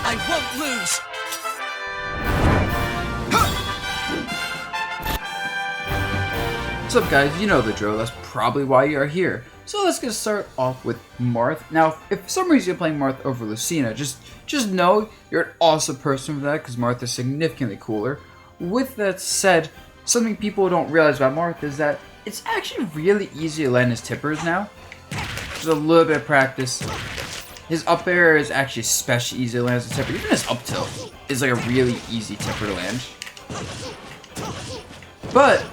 I won't lose! What's up guys, you know the drill, that's probably why you are here. So let's get start off with Marth. Now, if for some reason you're playing Marth over Lucina, just know you're an awesome person for that, because Marth is significantly cooler. With that said, something people don't realize about Marth is that it's actually really easy to land his tippers now. Just a little bit of practice. His up air is actually especially easy to land as a tipper. Even his up tilt is like a really easy tipper to land. But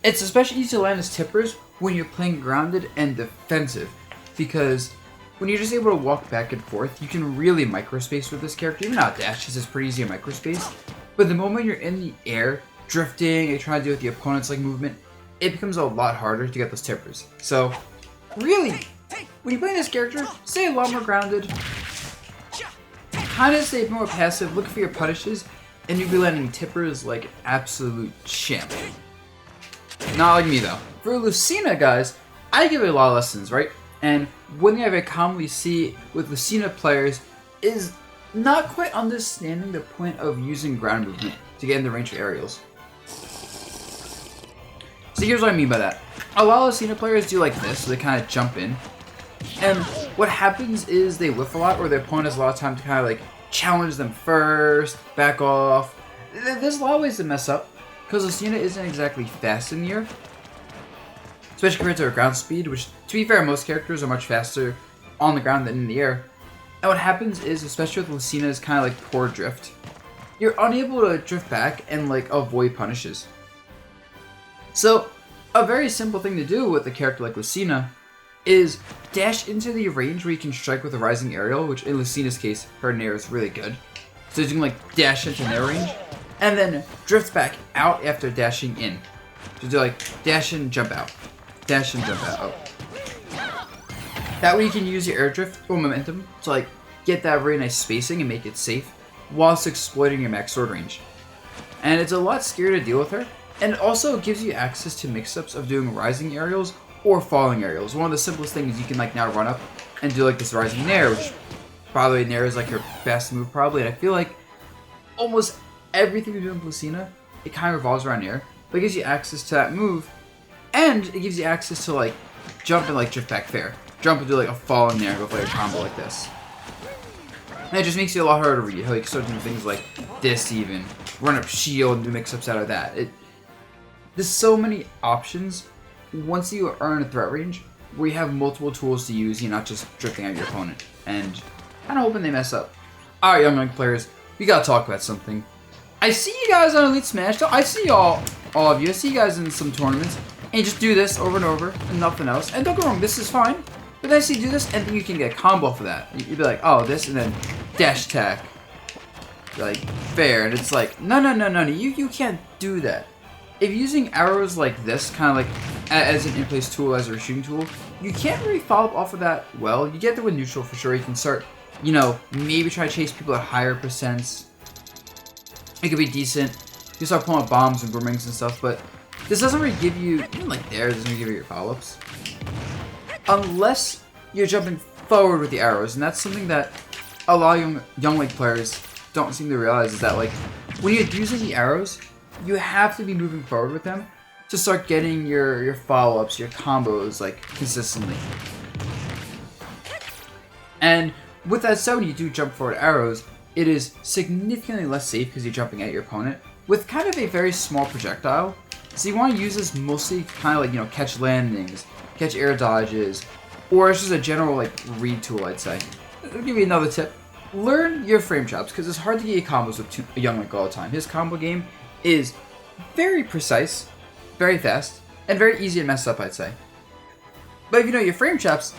it's especially easy to land as tippers when you're playing grounded and defensive, because when you're just able to walk back and forth, you can really microspace with this character. Even out dashes is pretty easy to microspace, but the moment you're in the air, drifting, and trying to deal with the opponent's like movement, it becomes a lot harder to get those tippers. So, really, when you play this character, stay a lot more grounded, kind of stay more passive, look for your punishes, and you'll be landing tippers like an absolute champ. Not like me though. For Lucina, guys, I give it a lot of lessons, right? And one thing I very commonly see with Lucina players is not quite understanding the point of using ground movement to get in the range of aerials. So here's what I mean by that. A lot of Lucina players do like this, so they kind of jump in. And what happens is they whiff a lot, or their opponent has a lot of time to kind of like challenge them first, back off. There's a lot of ways to mess up, because Lucina isn't exactly fast in the air, especially compared to her ground speed, which, to be fair, most characters are much faster on the ground than in the air. And what happens is, especially with Lucina's kind of like poor drift, you're unable to drift back and like avoid punishes. So, a very simple thing to do with a character like Lucina is dash into the range where you can strike with a rising aerial, which in Lucina's case, her nair is really good. So you can like dash into nair range, and then drift back out after dashing in. So do like dash in, jump out. Dash in, jump out. That way you can use your air drift or momentum to like get that very nice spacing and make it safe, whilst exploiting your max sword range. And it's a lot scarier to deal with her, and it also gives you access to mix-ups of doing rising aerials or falling aerials. One of the simplest things you can like now run up and do like this rising nair, which, by the way, nair is like her best move probably, and I feel like almost everything you do in Lucina, it kind of revolves around air, but it gives you access to that move, and it gives you access to like jump and like drift back fair. Jump and do like a falling nair and go for like a combo like this. And it just makes it a lot harder to read how you can start doing things like this even, run up shield and do mix-ups out of that. There's so many options once you are in a threat range where you have multiple tools to use, you're not just drifting at your opponent. And kind of hoping they mess up. Alright, young players, we gotta talk about something. I see you guys on Elite Smash, I see all of you, I see you guys in some tournaments, and you just do this over and over, and nothing else. And don't get me wrong, this is fine, but then I see you do this, and then you can get a combo for that. You'd be like, oh, this, and then dash attack. Like, fair, and it's like, no, you can't do that. If you're using arrows like this, kind of like as an in-place tool, as a shooting tool, you can't really follow up off of that well. You get there with neutral for sure, you can start, you know, maybe try to chase people at higher percents. It could be decent. You can start pulling up bombs and boomerangs and stuff, but this doesn't really give you, even like there, it doesn't really give you your follow-ups. Unless you're jumping forward with the arrows, and that's something that a lot of young Link players don't seem to realize, is that like, when you're using the arrows, you have to be moving forward with them to start getting your follow-ups, your combos, like, consistently. And with that said, when you do jump forward arrows, it is significantly less safe because you're jumping at your opponent with kind of a very small projectile. So you want to use this mostly kind of like, you know, catch landings, catch air dodges, or it's just a general like read tool, I'd say. I'll give you another tip. Learn your frame traps, because it's hard to get combos with a young Link all the time. His combo game is very precise, very fast, and very easy to mess up, I'd say. But if you know your frame traps,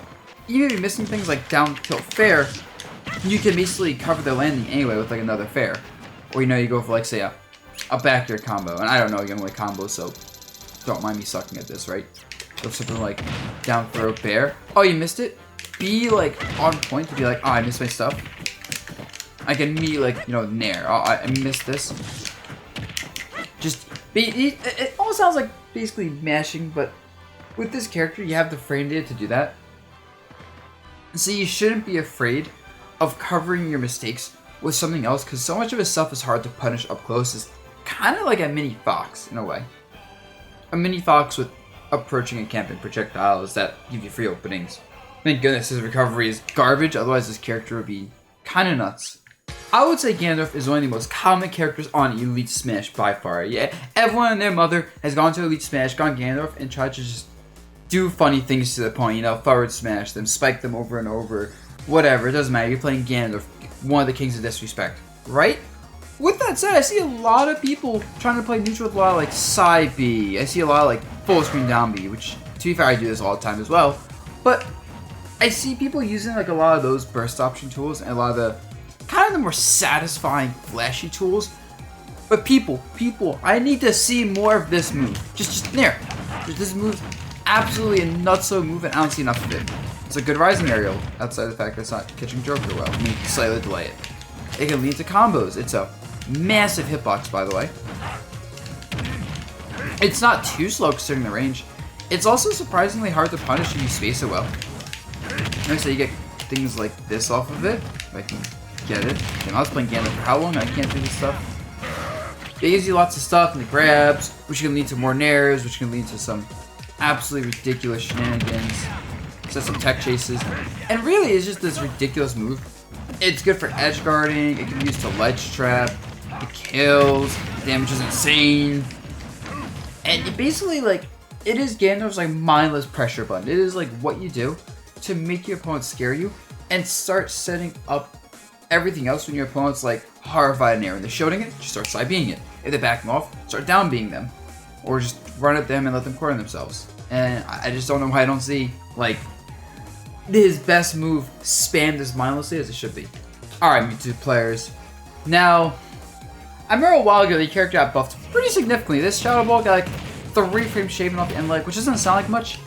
even if you're missing things like down tilt fair, you can basically cover the landing anyway with like another fair. Or you know, you go for like, say, a backyard combo. And I don't know young Link combos, so don't mind me sucking at this, right? So something like down throw bear. Oh, you missed it? Be like on point to be like, oh, I missed my stuff. I can immediately like, you know, nair. Oh, I missed this. Just be, it almost sounds like basically mashing, but with this character, you have the frame data to do that. So you shouldn't be afraid of covering your mistakes with something else, because so much of his stuff is hard to punish up close. Is kind of like a mini fox in a way. A mini fox with approaching and camping projectiles that give you free openings. Thank goodness his recovery is garbage, otherwise his character would be kind of nuts. I would say Ganondorf is one of the most common characters on Elite Smash by far. Yeah, everyone and their mother has gone to Elite Smash, gone Ganondorf, and tried to just do funny things to the point, you know, forward smash them, spike them over and over, whatever, it doesn't matter, you're playing Ganondorf, one of the kings of disrespect, right? With that said, I see a lot of people trying to play neutral with a lot of like side B, I see a lot of like full screen down B, which to be fair I do this all the time as well, but I see people using like a lot of those burst option tools and a lot of the kind of the more satisfying flashy tools, but people, I need to see more of this move, just there, this move. Absolutely a nutso move, and I don't see enough of it. It's a good rising aerial, outside of the fact that it's not catching Joker well. I mean, slightly delay it. It can lead to combos. It's a massive hitbox, by the way. It's not too slow considering the range. It's also surprisingly hard to punish if you space it well. Notice that you get things like this off of it, if I can get it. And I was playing Ganondorf for how long? I can't do this stuff. It gives you lots of stuff and the grabs, which can lead to more nairs, which can lead to some absolutely ridiculous shenanigans, some tech chases, and really it's just this ridiculous move. It's good for edge guarding, it can be used to ledge trap, it kills, damage is insane, and it basically like, it is Ganondorf's like mindless pressure button. It is like what you do to make your opponent scare you and start setting up everything else when your opponent's like horrified in air. When they're shooting it, just start side being it. If they're backing off, start down being them. Or just run at them and let them corner themselves. And I just don't know why I don't see, like, his best move spammed as mindlessly as it should be. Alright, Mewtwo players. Now, I remember a while ago the character got buffed pretty significantly. This Shadow Ball got like 3 frames shaving off the end leg, which doesn't sound like much,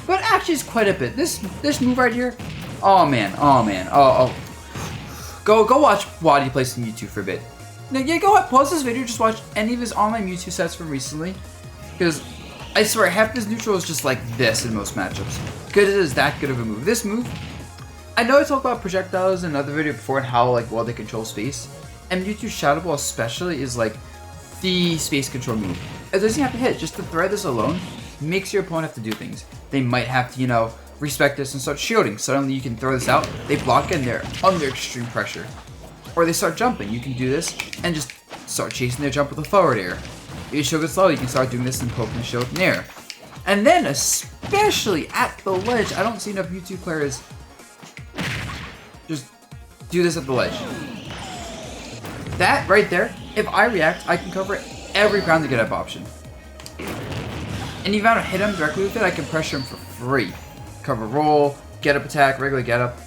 but actually is quite a bit. This move right here, oh man. Go watch Waddy play some Mewtwo for a bit. Now, yeah, go ahead, pause this video, just watch any of his online Mewtwo sets from recently. Because I swear, half his neutral is just like this in most matchups. Because it is that good of a move. This move, I know I talked about projectiles in another video before and how like well they control space. And Mewtwo's Shadow Ball especially is like the space control move. It doesn't have to hit, just to thread this alone makes your opponent have to do things. They might have to, you know, respect this and start shielding. Suddenly you can throw this out, they block it and they're under extreme pressure. Or they start jumping, you can do this and just start chasing their jump with a forward air. If your shield gets low, you can start doing this and poking the shield in the air. And then, especially at the ledge, I don't see enough Mewtwo players just do this at the ledge. That right there, if I react, I can cover every ground to get up option. And if I don't hit him directly with it, I can pressure him for free. Cover roll, get up attack, regular get up.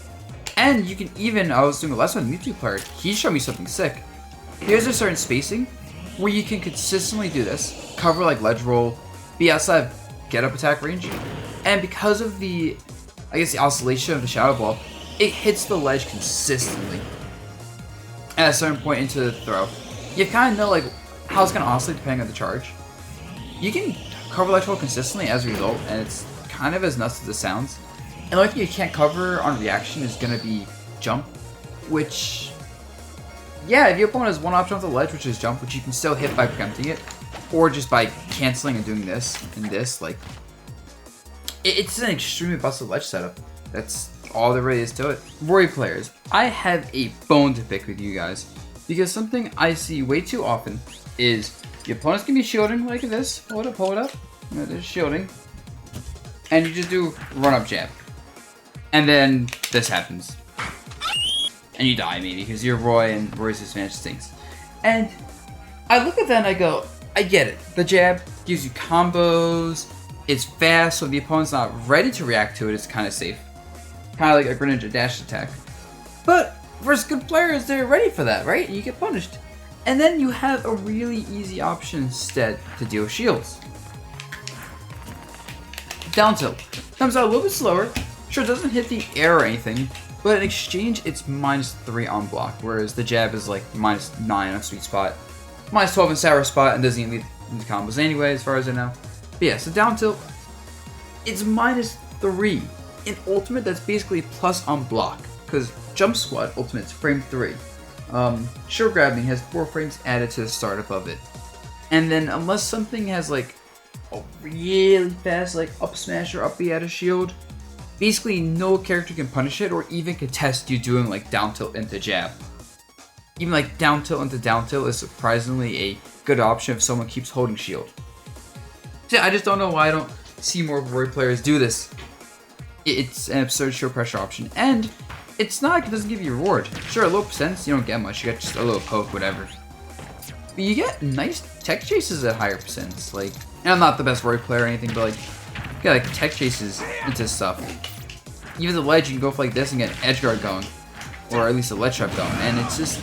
And you can even, I was doing a lesson with Mewtwo player, he showed me something sick. Here's a certain spacing where you can consistently do this, cover like ledge roll, be outside of get up attack range, and because of the, I guess the oscillation of the Shadow Ball, it hits the ledge consistently at a certain point into the throw. You kind of know like how it's going to oscillate depending on the charge. You can cover ledge roll consistently as a result, and it's kind of as nuts as it sounds. And the only thing you can't cover on reaction is going to be jump, which, yeah, if your opponent has one option off the ledge, which is jump, which you can still hit by preempting it, or just by canceling and doing this and this, like, it's an extremely busted ledge setup. That's all there really is to it. Roy players, I have a bone to pick with you guys, because something I see way too often is your opponent's going to be shielding like this. Hold up. They're shielding. And you just do run-up jab. And then this happens. And you die maybe because you're Roy and Roy's disadvantage stinks. And I look at that and I go, I get it. The jab gives you combos, it's fast, so the opponent's not ready to react to it, it's kind of safe. Kind of like a Greninja dash attack. But versus good players, they're ready for that, right? And you get punished. And then you have a really easy option instead to deal shields. Down tilt. Comes out a little bit slower. Sure, it doesn't hit the air or anything, but in exchange, it's -3 on block, whereas the jab is like -9 on a sweet spot, -12 in sour spot, and doesn't even lead into combos anyway, as far as I know. But yeah, so down tilt, it's -3. In ultimate, that's basically plus on block, because jump squat ultimate's frame 3. shield grabbing has 4 frames added to the startup of it. And then unless something has like a really fast like up smash or up B out of shield, basically no character can punish it or even contest you doing like down tilt into jab. Even like down tilt into down tilt is surprisingly a good option if someone keeps holding shield. So yeah, I just don't know why I don't see more Roy players do this. It's an absurd shield pressure option, and it's not like it doesn't give you a reward. Sure, low percents, you don't get much, you get just a little poke, whatever. But you get nice tech chases at higher percents, like, and I'm not the best Roy player or anything, but like, you get like tech chases into stuff. Even the ledge, you can go for like this and get an edge guard going, or at least a ledge trap going, and it's just,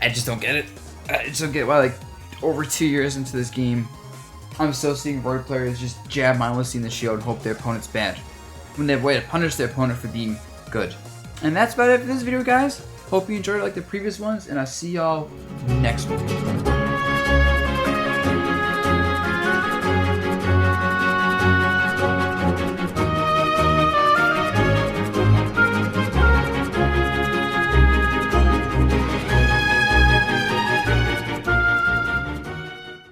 I just don't get it. I just don't get why, like, over 2 years into this game, I'm still seeing Roy players just jab mindlessly in the shield and hope their opponent's bad, when they have a way to punish their opponent for being good. And that's about it for this video, guys. Hope you enjoyed it like the previous ones, and I'll see y'all next one.